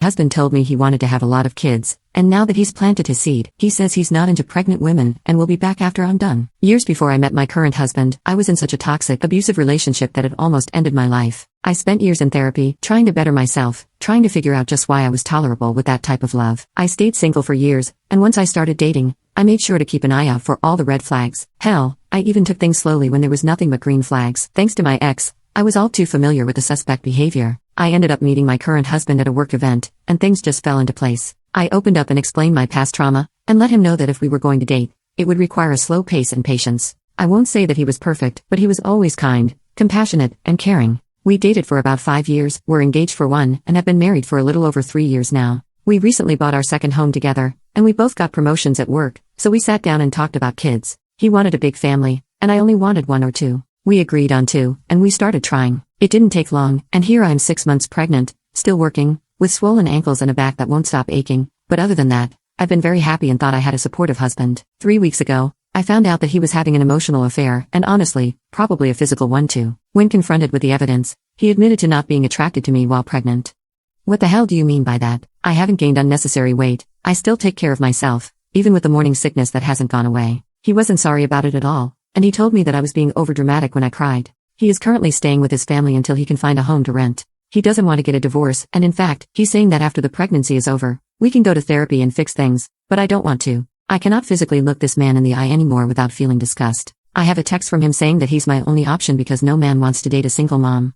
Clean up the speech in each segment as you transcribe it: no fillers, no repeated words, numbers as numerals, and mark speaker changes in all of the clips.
Speaker 1: Husband told me he wanted to have a lot of kids, and now that he's planted his seed, he says he's not into pregnant women and will be back after I'm done. Years before I met my current husband, I was in such a toxic, abusive relationship that it almost ended my life. I spent years in therapy, trying to better myself, trying to figure out just why I was tolerable with that type of love. I stayed single for years, and once I started dating, I made sure to keep an eye out for all the red flags. Hell, I even took things slowly when there was nothing but green flags. Thanks to my ex, I was all too familiar with the suspect behavior. I ended up meeting my current husband at a work event, and things just fell into place. I opened up and explained my past trauma, and let him know that if we were going to date, it would require a slow pace and patience. I won't say that he was perfect, but he was always kind, compassionate, and caring. We dated for about 5 years, were engaged for 1, and have been married for a little over 3 years now. We recently bought our second home together, and we both got promotions at work, so we sat down and talked about kids. He wanted a big family, and I only wanted 1 or 2. We agreed on 2, and we started trying. It didn't take long, and here I am 6 months pregnant, still working, with swollen ankles and a back that won't stop aching, but other than that, I've been very happy and thought I had a supportive husband. 3 weeks ago, I found out that he was having an emotional affair, and honestly, probably a physical one too. When confronted with the evidence, he admitted to not being attracted to me while pregnant. What the hell do you mean by that? I haven't gained unnecessary weight, I still take care of myself, even with the morning sickness that hasn't gone away. He wasn't sorry about it at all, and he told me that I was being overdramatic when I cried. He is currently staying with his family until he can find a home to rent. He doesn't want to get a divorce, and in fact, he's saying that after the pregnancy is over, we can go to therapy and fix things, but I don't want to. I cannot physically look this man in the eye anymore without feeling disgust. I have a text from him saying that he's my only option because no man wants to date a single mom.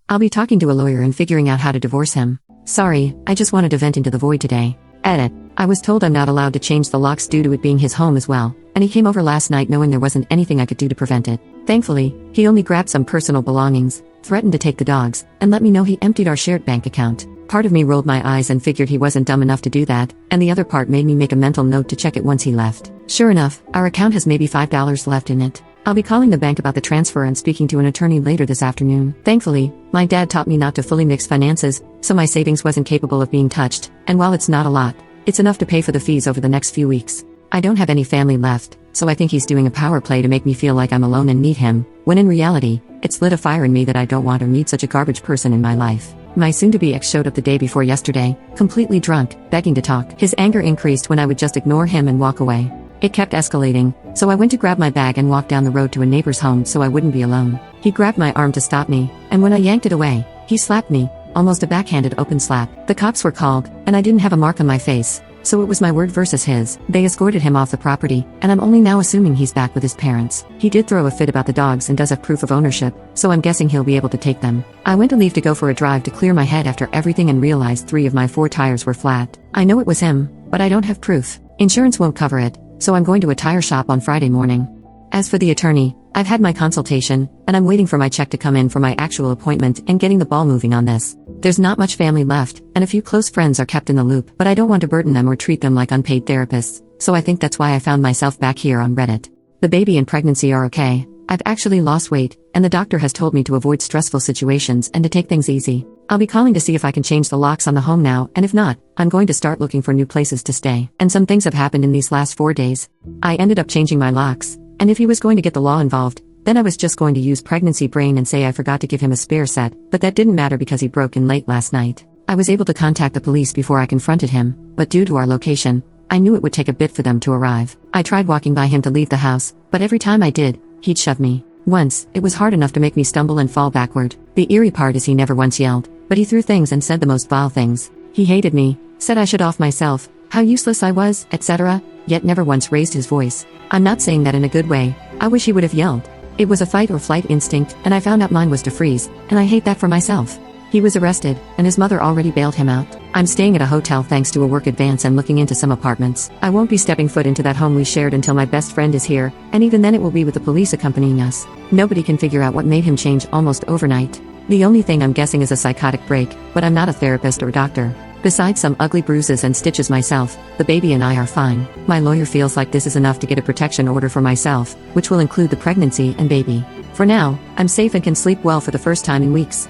Speaker 1: I'll be talking to a lawyer and figuring out how to divorce him. Sorry, I just wanted to vent into the void today. Edit. I was told I'm not allowed to change the locks due to it being his home as well, and he came over last night knowing there wasn't anything I could do to prevent it. Thankfully, he only grabbed some personal belongings, threatened to take the dogs, and let me know he emptied our shared bank account. Part of me rolled my eyes and figured he wasn't dumb enough to do that, and the other part made me make a mental note to check it once he left. Sure enough, our account has maybe $5 left in it. I'll be calling the bank about the transfer and speaking to an attorney later this afternoon. Thankfully, my dad taught me not to fully mix finances, so my savings wasn't capable of being touched, and while it's not a lot, it's enough to pay for the fees over the next few weeks. I don't have any family left, so I think he's doing a power play to make me feel like I'm alone and need him, when in reality, it's lit a fire in me that I don't want or need such a garbage person in my life. My soon-to-be ex showed up the day before yesterday, completely drunk, begging to talk. His anger increased when I would just ignore him and walk away. It kept escalating, so I went to grab my bag and walk down the road to a neighbor's home so I wouldn't be alone. He grabbed my arm to stop me, and when I yanked it away, he slapped me, almost a backhanded open slap. The cops were called, and I didn't have a mark on my face, so it was my word versus his. They escorted him off the property, and I'm only now assuming he's back with his parents. He did throw a fit about the dogs and does have proof of ownership, so I'm guessing he'll be able to take them. I went to leave to go for a drive to clear my head after everything and realized 3 of my 4 tires were flat. I know it was him, but I don't have proof. Insurance won't cover it, so I'm going to a tire shop on Friday morning. As for the attorney, I've had my consultation, and I'm waiting for my check to come in for my actual appointment and getting the ball moving on this. There's not much family left, and a few close friends are kept in the loop, but I don't want to burden them or treat them like unpaid therapists, so I think that's why I found myself back here on Reddit. The baby and pregnancy are okay. I've actually lost weight, and the doctor has told me to avoid stressful situations and to take things easy. I'll be calling to see if I can change the locks on the home now, and if not, I'm going to start looking for new places to stay. And some things have happened in these last 4 days. I ended up changing my locks, and if he was going to get the law involved, then I was just going to use pregnancy brain and say I forgot to give him a spare set, but that didn't matter because he broke in late last night. I was able to contact the police before I confronted him, but due to our location, I knew it would take a bit for them to arrive. I tried walking by him to leave the house, but every time I did, he'd shove me. Once, it was hard enough to make me stumble and fall backward. The eerie part is he never once yelled, but he threw things and said the most vile things. He hated me, said I should off myself, how useless I was, etc., yet never once raised his voice. I'm not saying that in a good way. I wish he would have yelled. It was a fight or flight instinct, and I found out mine was to freeze, and I hate that for myself. He was arrested, and his mother already bailed him out. I'm staying at a hotel thanks to a work advance and looking into some apartments. I won't be stepping foot into that home we shared until my best friend is here, and even then it will be with the police accompanying us. Nobody can figure out what made him change almost overnight. The only thing I'm guessing is a psychotic break, but I'm not a therapist or doctor. Besides some ugly bruises and stitches myself, the baby and I are fine. My lawyer feels like this is enough to get a protection order for myself, which will include the pregnancy and baby. For now, I'm safe and can sleep well for the first time in weeks.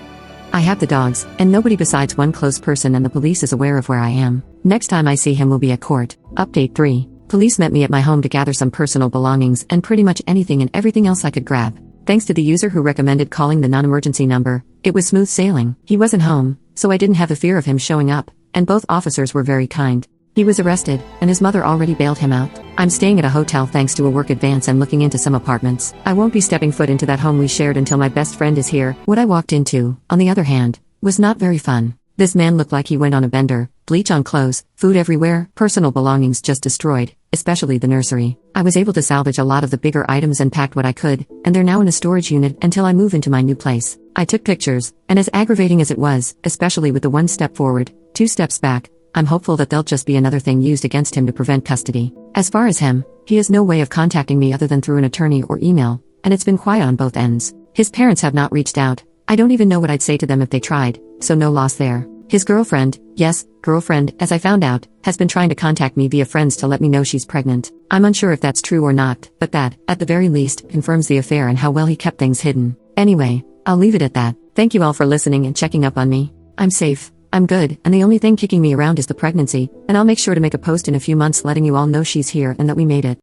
Speaker 1: I have the dogs, and nobody besides one close person and the police is aware of where I am. Next time I see him will be at court. Update 3. Police met me at my home to gather some personal belongings and pretty much anything and everything else I could grab. Thanks to the user who recommended calling the non-emergency number, it was smooth sailing. He wasn't home, so I didn't have the fear of him showing up, and both officers were very kind. He was arrested, and his mother already bailed him out. I'm staying at a hotel thanks to a work advance and looking into some apartments. I won't be stepping foot into that home we shared until my best friend is here. What I walked into, on the other hand, was not very fun. This man looked like he went on a bender, bleach on clothes, food everywhere, personal belongings just destroyed, especially the nursery. I was able to salvage a lot of the bigger items and packed what I could, and they're now in a storage unit until I move into my new place. I took pictures, and as aggravating as it was, especially with the 1 step forward, 2 steps back, I'm hopeful that they'll just be another thing used against him to prevent custody. As far as him, he has no way of contacting me other than through an attorney or email, and it's been quiet on both ends. His parents have not reached out. I don't even know what I'd say to them if they tried, so no loss there. His girlfriend, yes, girlfriend, as I found out, has been trying to contact me via friends to let me know she's pregnant. I'm unsure if that's true or not, but that, at the very least, confirms the affair and how well he kept things hidden. Anyway, I'll leave it at that. Thank you all for listening and checking up on me. I'm safe. I'm good, and the only thing kicking me around is the pregnancy, and I'll make sure to make a post in a few months letting you all know she's here and that we made it.